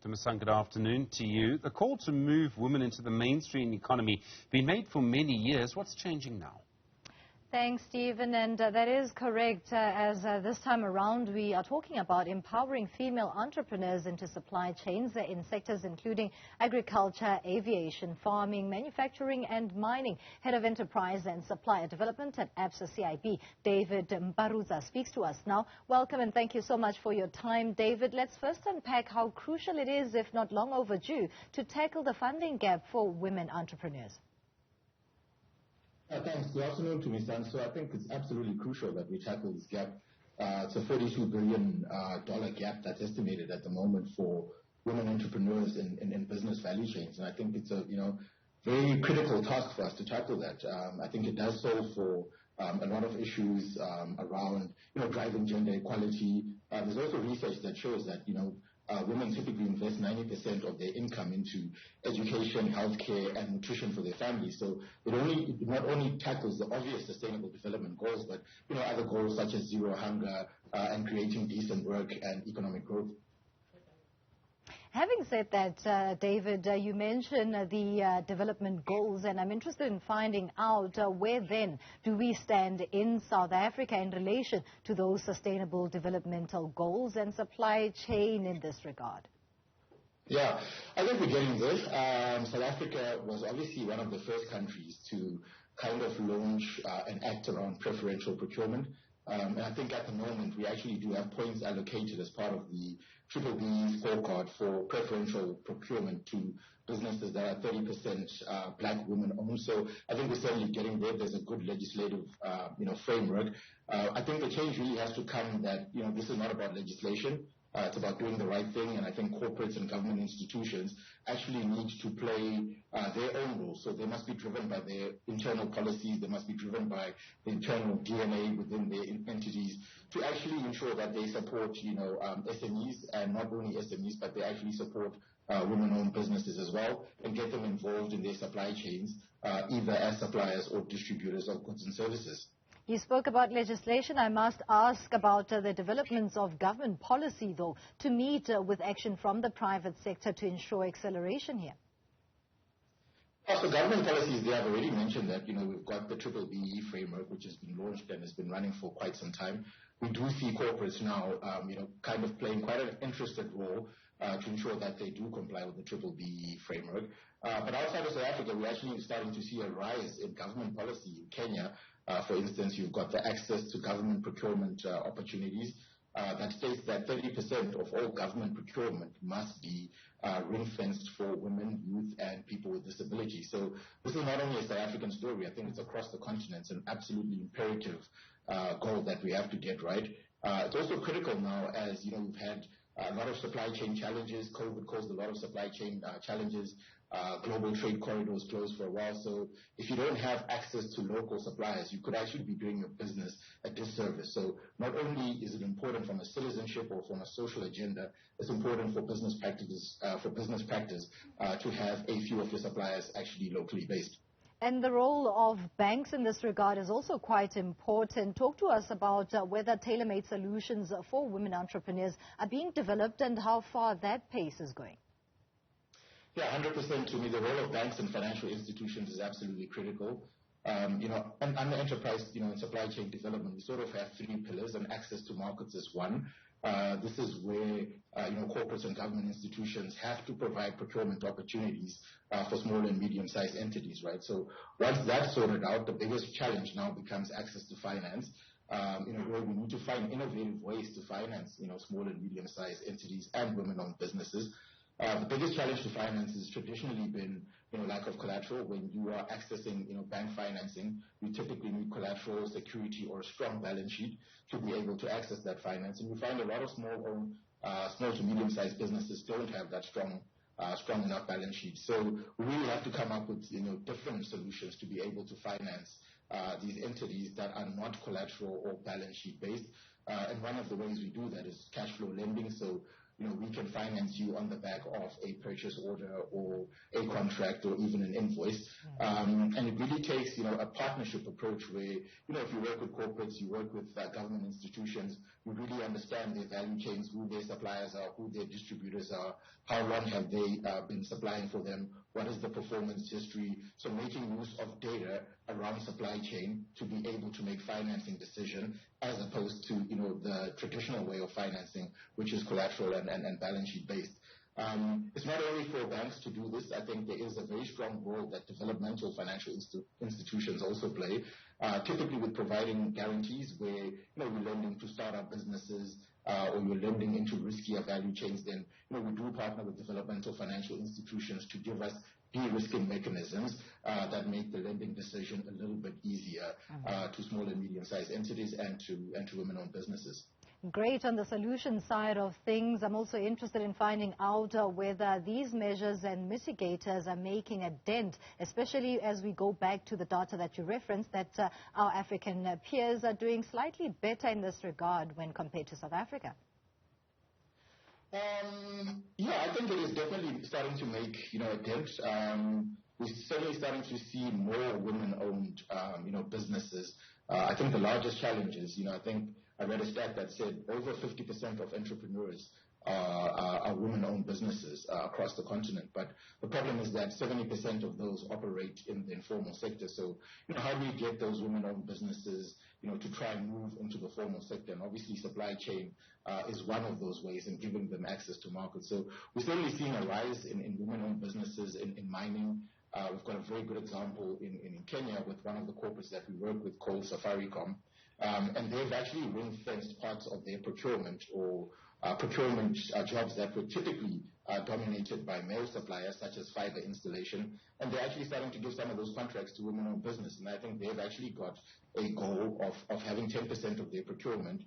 Tumisang, good afternoon to you. The call to move women into the mainstream economy been made for many years. What's changing now? Thanks, Stephen, and that is correct. As this time around, we are talking about empowering female entrepreneurs into supply chains in sectors including agriculture, aviation, farming, manufacturing and mining. Head of Enterprise and Supplier Development at Absa CIB, David Mparutsa, speaks to us now. Welcome and thank you so much for your time, David. Let's first unpack how crucial it is, if not long overdue, to tackle the funding gap for women entrepreneurs. Thanks. Good afternoon, Tumisang. So I think it's absolutely crucial that we tackle this gap. It's a $42 billion gap that's estimated at the moment for women entrepreneurs in business value chains. And I think it's a very critical task for us to tackle that. I think it does solve for a lot of issues around driving gender equality. There's also research that shows that women typically invest 90% of their income into education, healthcare, and nutrition for their families. So it not only tackles the obvious sustainable development goals, but other goals such as zero hunger and creating decent work and economic growth. Having said that, David, you mentioned the development goals, and I'm interested in finding out where then do we stand in South Africa in relation to those sustainable developmental goals and supply chain in this regard. Yeah, I think we're getting there. South Africa was obviously one of the first countries to kind of launch an act around preferential procurement. And I think at the moment we actually do have points allocated as part of the BBBE scorecard for preferential procurement to businesses that are 30% black women owned. So I think we're certainly getting there. There's a good legislative framework. I think the change really has to come that this is not about legislation. It's about doing the right thing, and I think corporates and government institutions actually need to play their own role. So they must be driven by their internal policies. They must be driven by the internal DNA within their entities to actually ensure that they support, SMEs, and not only SMEs, but they actually support women-owned businesses as well, and get them involved in their supply chains, either as suppliers or distributors of goods and services. You spoke about legislation. I must ask about the developments of government policy, though, to meet with action from the private sector to ensure acceleration here. So government policies, they have already mentioned that, we've got the BBBE framework, which has been launched and has been running for quite some time. We do see corporates now, kind of playing quite an interested role to ensure that they do comply with the BBBE framework. But outside of South Africa, we're actually starting to see a rise in government policy in Kenya. For instance, you've got the access to government procurement opportunities that states that 30% of all government procurement must be ring-fenced for women, youth, and people with disabilities. So this is not only a South African story. I think it's across the continent. It's an absolutely imperative goal that we have to get right. It's also critical now as, we've had a lot of supply chain challenges. COVID caused a lot of supply chain challenges. Global trade corridors closed for a while. So if you don't have access to local suppliers, you could actually be doing your business a disservice. So not only is it important from a citizenship or from a social agenda, it's important for business practice to have a few of your suppliers actually locally based. And the role of banks in this regard is also quite important. Talk to us about whether tailor-made solutions for women entrepreneurs are being developed and how far that pace is going. Yeah, 100% to me, the role of banks and financial institutions is absolutely critical. And under enterprise, and supply chain development, we sort of have three pillars, and access to markets is one. This is where, corporates and government institutions have to provide procurement opportunities for small and medium-sized entities, right? So once that's sorted out, the biggest challenge now becomes access to finance. Where we need to find innovative ways to finance, small and medium-sized entities and women-owned businesses. The biggest challenge to finance has traditionally been, lack of collateral. When you are accessing, bank financing, you typically need collateral, security, or a strong balance sheet to be able to access that finance. And we find a lot of small to medium-sized businesses don't have that strong enough balance sheet. So we really have to come up with, different solutions to be able to finance these entities that are not collateral or balance sheet based. And one of the ways we do that is cash flow lending. So we can finance you on the back of a purchase order or a contract or even an invoice. And it really takes, a partnership approach where, if you work with corporates, you work with government institutions, you really understand their value chains, who their suppliers are, who their distributors are, how long have they been supplying for them, what is the performance history. So making use of data around supply chain to be able to make financing decisions as opposed to, the traditional way of financing, which is collateral and balance sheet based. It's not only for banks to do this. I think there is a very strong role that developmental financial institutions also play, typically with providing guarantees where, we're lending to startup businesses or you're lending into riskier value chains. Then, we do partner with developmental financial institutions to give us de-risking mechanisms that make the lending decision a little bit easier to small and medium-sized entities and to women-owned businesses. Great. On the solution side of things, I'm also interested in finding out whether these measures and mitigators are making a dent, especially as we go back to the data that you referenced, that our African peers are doing slightly better in this regard when compared to South Africa. Yeah, I think it is definitely starting to make, a dent. We're certainly starting to see more women-owned, businesses. I think the largest challenge is, I think I read a stat that said over 50% of entrepreneurs are women-owned businesses across the continent. But the problem is that 70% of those operate in the informal sector. So, how do we get those women-owned businesses, to try and move into the formal sector? And obviously supply chain is one of those ways, and giving them access to markets. So we're certainly seeing a rise in women-owned businesses in mining. We've got a very good example in Kenya with one of the corporates that we work with called Safaricom. And they've actually ring-fenced parts of their procurement or procurement jobs that were typically dominated by male suppliers, such as fiber installation. And they're actually starting to give some of those contracts to women-owned business. And I think they've actually got a goal of having 10% of their procurement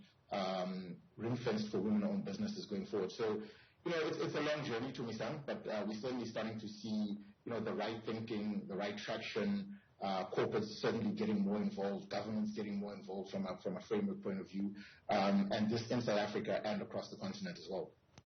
ring-fenced for women-owned businesses going forward. So, it's a long journey, Tumisang, but we're certainly starting to see, the right thinking, the right traction, corporates certainly getting more involved, governments getting more involved from a framework point of view, and this in South Africa and across the continent as well.